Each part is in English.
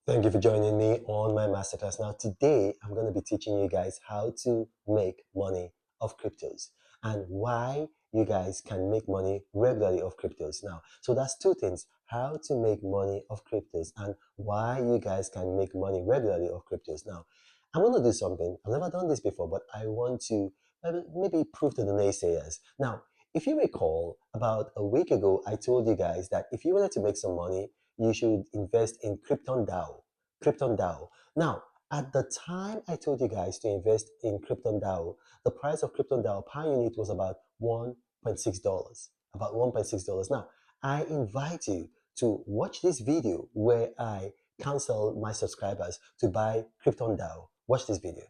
Thank you for joining me on my masterclass. Now, today I'm going to be teaching you guys how to make money of cryptos and why you guys can make money regularly of cryptos. Now, so that's two things: how to make money of cryptos and why you guys can make money regularly of cryptos. Now, I'm going to do something. I've never done this before, but I want to maybe prove to the naysayers. Now, if you recall, about a week ago, I told you guys that if you wanted to make some money, you should invest in Krypton DAO. Krypton DAO. Now, at the time I told you guys to invest in Krypton DAO, the price of Krypton DAO per unit was about $1.6. About $1.6. Now, I invite you to watch this video where I counsel my subscribers to buy Krypton DAO. Watch this video.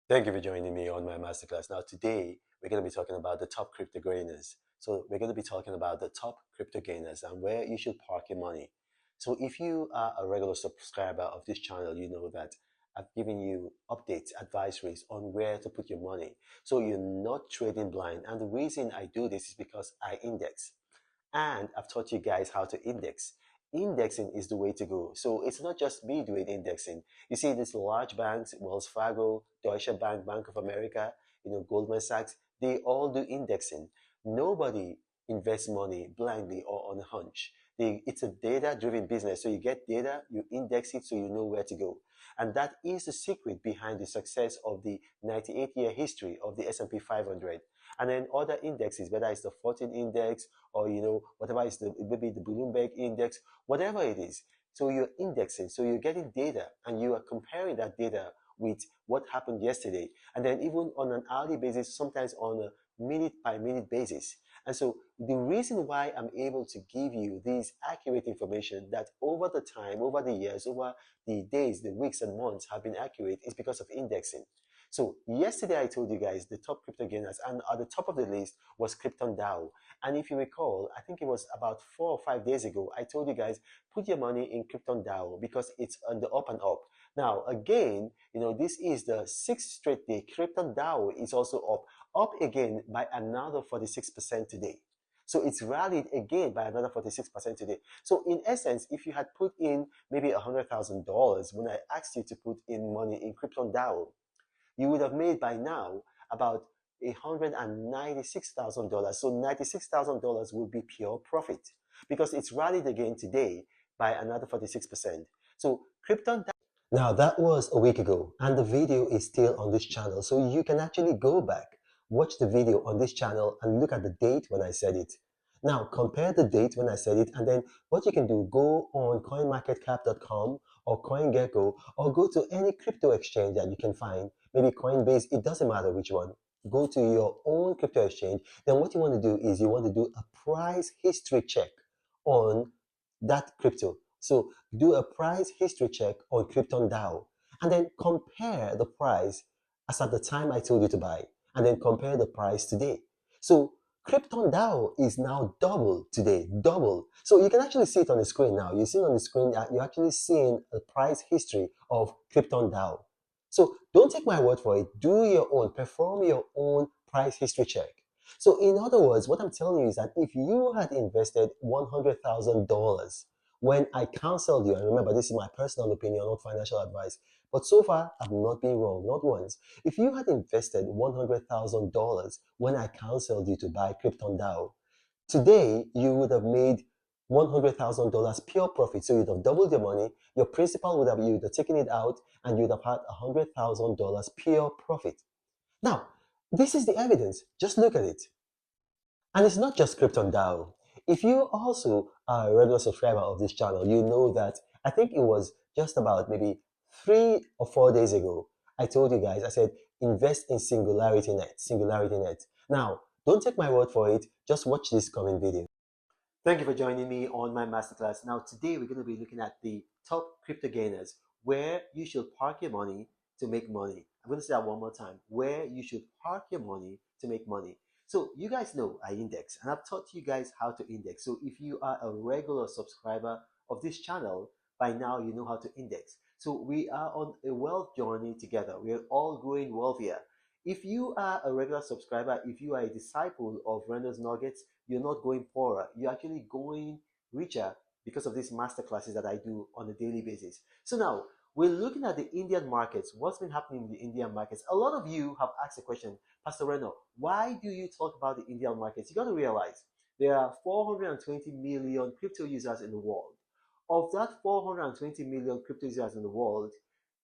Thank you for joining me on my masterclass. Now, today we're going to be talking about the top crypto gainers. So, we're going to be talking about the top crypto gainers and where you should park your money. So, if you are a regular subscriber of this channel, you know that I've given you updates, advisories on where to put your money. So, you're not trading blind. And the reason I do this is because I index. And I've taught you guys how to index. Indexing is the way to go. So it's not just me doing indexing. You see these large banks, Wells Fargo, Deutsche Bank, Bank of America, Goldman Sachs, they all do indexing. Nobody invests money blindly or on a hunch. It's a data-driven business. So you get data, you index it so you know where to go. And that is the secret behind the success of the 98-year history of the S&P 500. And then other indexes, whether it's the 14 index or whatever is maybe the Bloomberg index, whatever it is. So you're indexing, so you're getting data and you are comparing that data with what happened yesterday, and then even on an hourly basis, sometimes on a minute by minute basis. And so the reason why I'm able to give you this accurate information that over the time, over the years, over the days, the weeks and months have been accurate is because of indexing. So yesterday I told you guys the top crypto gainers, and at the top of the list was Krypton DAO. And if you recall, I think it was about 4 or 5 days ago, I told you guys, put your money in Krypton DAO because it's on the up and up. Now, again, this is the sixth straight day. Krypton DAO is also up again by another 46% today. So it's rallied again by another 46% today. So in essence, if you had put in maybe $100,000 when I asked you to put in money in Krypton DAO, you would have made by now about $196,000. So $96,000 will be pure profit because it's rallied again today by another 46%. So Krypton. Now that was a week ago, and the video is still on this channel, so you can actually go back, watch the video on this channel, and look at the date when I said it. Now compare the date when I said it, and then what you can do, go on coinmarketcap.com or CoinGecko, or go to any crypto exchange that you can find, maybe Coinbase, it doesn't matter which one. Go to your own crypto exchange. Then what you want to do is you want to do a price history check on that crypto. So do a price history check on Krypton DAO and then compare the price as at the time I told you to buy, and then compare the price today. So Krypton DAO is now double today, double. So you can actually see it on the screen now. You see on the screen that you're actually seeing the price history of Krypton DAO. So don't take my word for it. Do your own, perform your own price history check. So in other words, what I'm telling you is that if you had invested $100,000 when I counseled you, and remember, this is my personal opinion, not financial advice, but so far I've not been wrong, not once. If you had invested $100,000 when I counseled you to buy Krypton DAO, today you would have made $100,000 pure profit. So you'd have doubled your money, your principal would have, you'd have taken it out, and you'd have had $100,000 pure profit. Now, this is the evidence. Just look at it. And it's not just Krypton DAO. If you also are a regular subscriber of this channel, you know that I think it was just about maybe 3 or 4 days ago, I told you guys, I said, invest in Singularity Net, Singularity Net. Now, don't take my word for it, just watch this coming video. Thank you for joining me on my masterclass. Now, today we're going to be looking at the top crypto gainers, where you should park your money to make money. I'm going to say that one more time, where you should park your money to make money. So you guys know I index, and I've taught you guys how to index. So if you are a regular subscriber of this channel, by now you know how to index. So we are on a wealth journey together. We are all growing wealthier. If you are a regular subscriber, if you are a disciple of Render's Nuggets, you're not going poorer. You're actually going richer because of these master classes that I do on a daily basis. So now we're looking at the Indian markets. What's been happening in the Indian markets? A lot of you have asked the question, Pastor Reno, why do you talk about the Indian markets? You got to realize there are 420 million crypto users in the world. Of that 420 million crypto users in the world,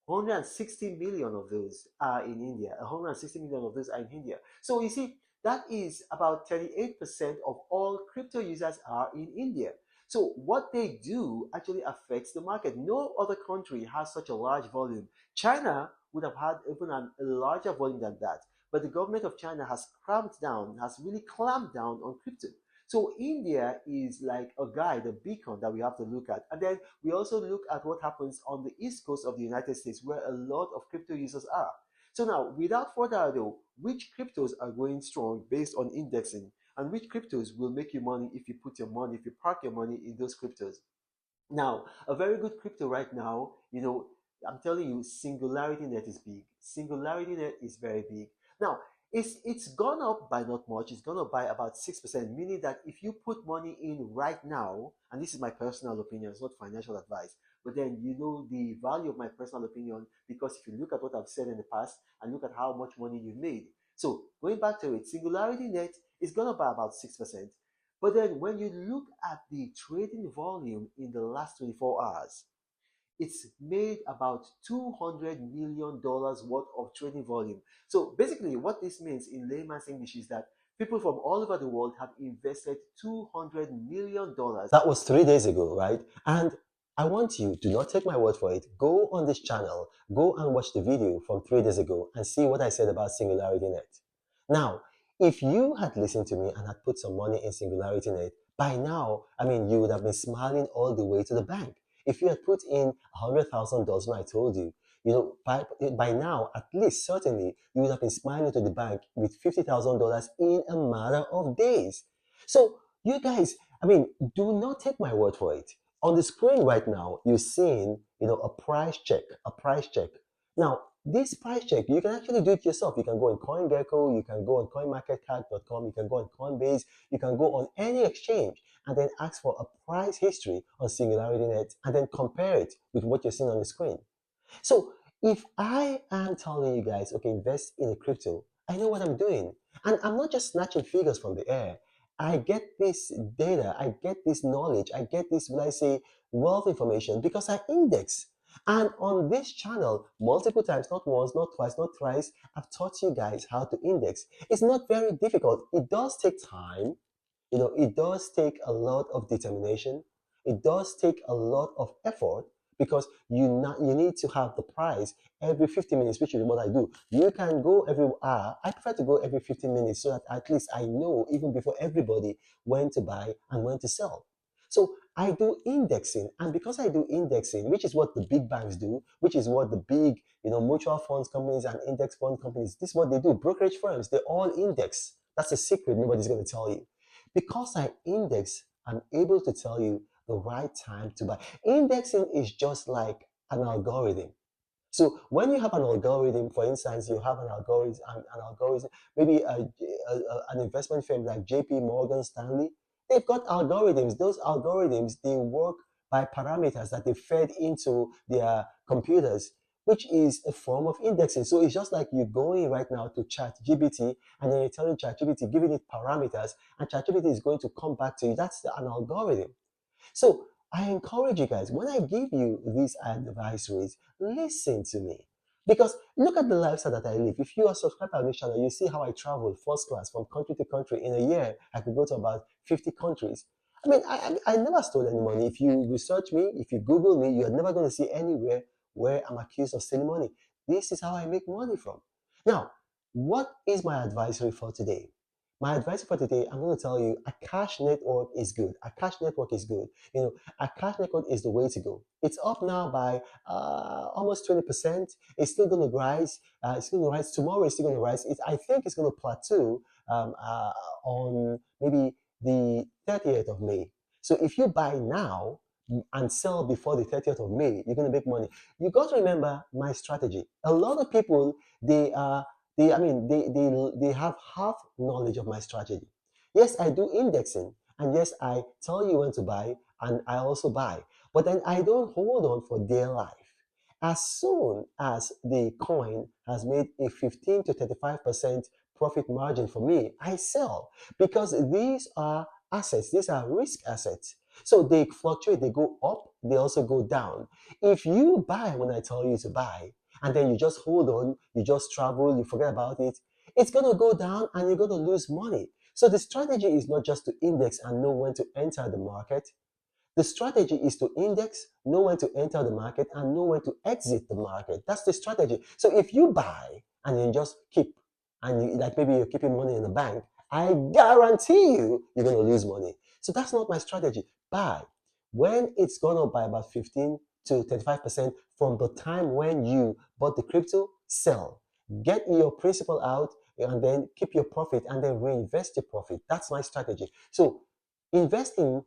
160 million of those are in India. 160 million of those are in India. So you see, that is about 38% of all crypto users are in India. So what they do actually affects the market. No other country has such a large volume. China would have had even a larger volume than that. But the government of China has clamped down, has really clamped down on crypto. So India is like a guide, a beacon that we have to look at. And then we also look at what happens on the east coast of the United States, where a lot of crypto users are. So now, without further ado, which cryptos are going strong based on indexing, and which cryptos will make you money if you put your money, if you park your money in those cryptos? Now, a very good crypto right now, I'm telling you, Singularity Net is big. Singularity Net is very big. Now, it's gone up by not much. It's gone up by about 6%, meaning that if you put money in right now, and this is my personal opinion, it's not financial advice, but then you know the value of my personal opinion because if you look at what I've said in the past and look at how much money you made. So going back to it, Singularity Net is gone up by about 6%. But then when you look at the trading volume in the last 24 hours, it's made about $200 million worth of trading volume. So basically, what this means in layman's English is that people from all over the world have invested $200 million. That was 3 days ago, right? And I want you, do not take my word for it. Go on this channel, go and watch the video from 3 days ago and see what I said about Singularity Net. Now, if you had listened to me and had put some money in Singularity Net, by now, I mean, you would have been smiling all the way to the bank. If you had put in $100,000 when I told you, by now, at least certainly, you would have been smiling to the bank with $50,000 in a matter of days. So, you guys, I mean, do not take my word for it. On the screen right now, you're seeing, a price check, a price check. Now, this price check, you can actually do it yourself. You can go on CoinGecko, you can go on CoinMarketCap.com, you can go on Coinbase, you can go on any exchange and then ask for a price history on SingularityNet and then compare it with what you're seeing on the screen. So if I am telling you guys, okay, invest in a crypto, I know what I'm doing. And I'm not just snatching figures from the air. I get this data, I get this knowledge, I get this, when I say wealth information, because I index. And on this channel, multiple times, not once, not twice, not thrice, I've taught you guys how to index. It's not very difficult. It does take time. It does take a lot of determination. It does take a lot of effort because you need to have the price every 15 minutes, which is what I do. You can go every hour. I prefer to go every 15 minutes so that at least I know even before everybody when to buy and when to sell. So I do indexing, and because I do indexing, which is what the big banks do, which is what the big mutual funds companies and index fund companies, this is what they do. Brokerage firms, they all index. That's a secret nobody's going to tell you. Because I index, I'm able to tell you the right time to buy. Indexing is just like an algorithm. So when you have an algorithm, for instance, you have an algorithm, maybe an investment firm like JP Morgan Stanley, they've got algorithms. Those algorithms, they work by parameters that they fed into their computers, which is a form of indexing. So it's just like you going right now to ChatGPT and then you're telling ChatGPT, giving it parameters, and ChatGPT is going to come back to you. That's an algorithm. So I encourage you guys, when I give you these advisories, listen to me. Because look at the lifestyle that I live. If you are subscribed to this channel, you see how I travel first class from country to country. In a year, I could go to about 50 countries. I mean, I never stole any money. If you research me, if you Google me, you're never going to see anywhere where I'm accused of stealing money. This is how I make money from. Now, what is my advisory for today? My advice for today, I'm going to tell you, a cash network is good. A cash network is good. A cash network is the way to go. It's up now by almost 20%. It's still going to rise. It's going to rise tomorrow. It's still going to rise. I think it's going to plateau on maybe the 30th of May. So if you buy now and sell before the 30th of May, you're going to make money. You got to remember my strategy. A lot of people, they have half knowledge of my strategy. Yes, I do indexing, and yes, I tell you when to buy and I also buy. But then I don't hold on for dear life. As soon as the coin has made a 15 to 35% profit margin for me, I sell, because these are assets, these are risk assets. So they fluctuate, they go up, they also go down. If you buy when I tell you to buy, and then you just hold on, you just travel, you forget about it, it's going to go down and you're going to lose money. So the strategy is not just to index and know when to enter the market. The strategy is to index, know when to enter the market, and know when to exit the market. That's the strategy. So if you buy and then just keep, and like maybe you're keeping money in the bank, I guarantee you're going to lose money. So that's not my strategy. Buy when it's gone up by about 15 to 35% from the time when you bought the crypto. Sell, get your principal out, and then keep your profit and then reinvest your profit. That's my strategy. So invest in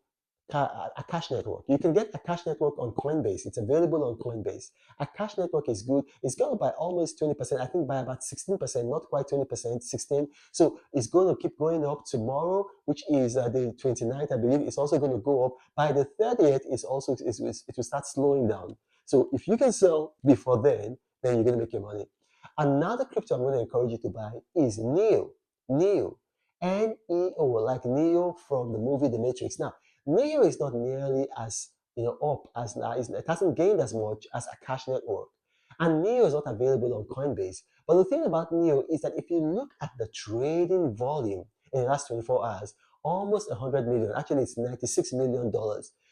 Akash Network. You can get Akash Network on Coinbase. It's available on Coinbase. Akash Network is good. It's gone up by almost 20%. I think by about 16%, not quite 20%, 16. So it's going to keep going up tomorrow, which is the 29th, I believe. It's also going to go up. By the 30th, it will start slowing down. So if you can sell before then you're going to make your money. Another crypto I'm going to encourage you to buy is NEO. NEO. N-E-O, like Neo from the movie The Matrix. Now, NEO is not nearly as up as it hasn't gained as much as Akash Network, and NEO is not available on Coinbase. But the thing about NEO is that if you look at the trading volume in the last 24 hours, almost 100 million. Actually, it's $96 million.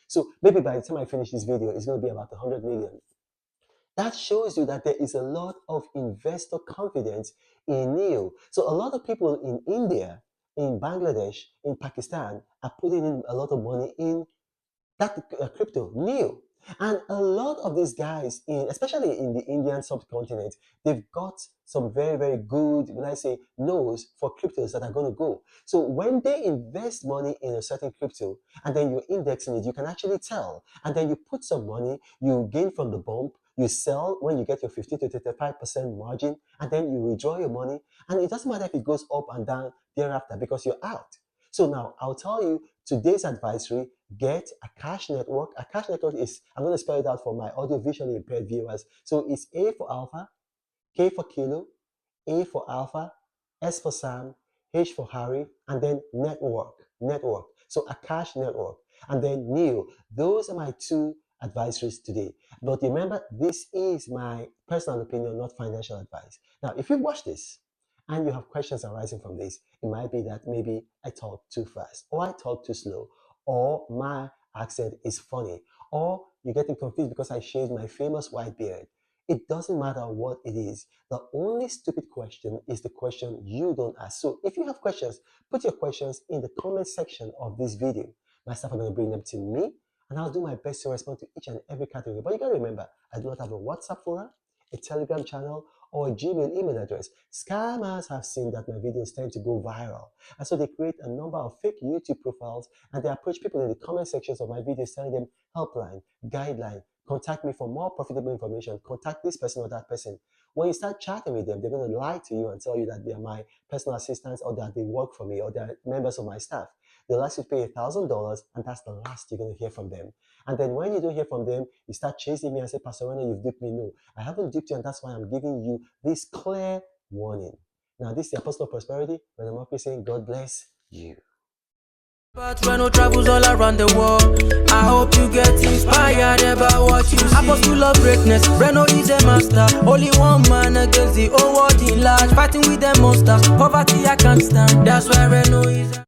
So maybe by the time I finish this video, it's going to be about 100 million. That shows you that there is a lot of investor confidence in NEO. So a lot of people in India, in Bangladesh, in Pakistan are putting in a lot of money in that crypto, NEO. And a lot of these guys, especially in the Indian subcontinent, they've got some very, very good, when I say nose for cryptos that are going to go. So when they invest money in a certain crypto and then you're indexing it, you can actually tell. And then you put some money, you gain from the bump, you sell when you get your 50 to 35% margin, and then you withdraw your money. And it doesn't matter if it goes up and down thereafter because you're out. So now I'll tell you today's advisory: get Akash Network. Akash Network is, I'm going to spell it out for my audio visually impaired viewers. So it's A for Alpha, K for Kilo, A for Alpha, S for Sam, H for Harry, and then Network. So Akash Network. And then NEO. Those are my two advisories today. But remember, this is my personal opinion, not financial advice. Now, if you've watched this and you have questions arising from this, it might be that maybe I talk too fast, or I talk too slow, or my accent is funny, or you're getting confused because I shaved my famous white beard. It doesn't matter what it is. The only stupid question is the question you don't ask. So if you have questions, put your questions in the comment section of this video. My staff are going to bring them to me, and I'll do my best to respond to each and every category. But you got to remember, I do not have a WhatsApp forum, a Telegram channel, or a Gmail email address. Scammers have seen that my videos tend to go viral, and so they create a number of fake YouTube profiles, and they approach people in the comment sections of my videos telling them helpline, guideline, contact me for more profitable information, contact this person or that person. When you start chatting with them, they're going to lie to you and tell you that they are my personal assistants, or that they work for me, or they're members of my staff. They'll ask you to pay $1,000, and that's the last you're going to hear from them. And then when you don't hear from them, you start chasing me and say, Pastor Reno, you've duped me. No, I haven't duped you, and that's why I'm giving you this clear warning. Now, this is the Apostle of Prosperity, when I'm up saying, God bless you. But Reno travels all around the world. I hope you get inspired about what you see. Apostle of greatness, Reno is a master. Only one man against the whole world in large. Fighting with the monsters, poverty I can't stand. That's why Reno is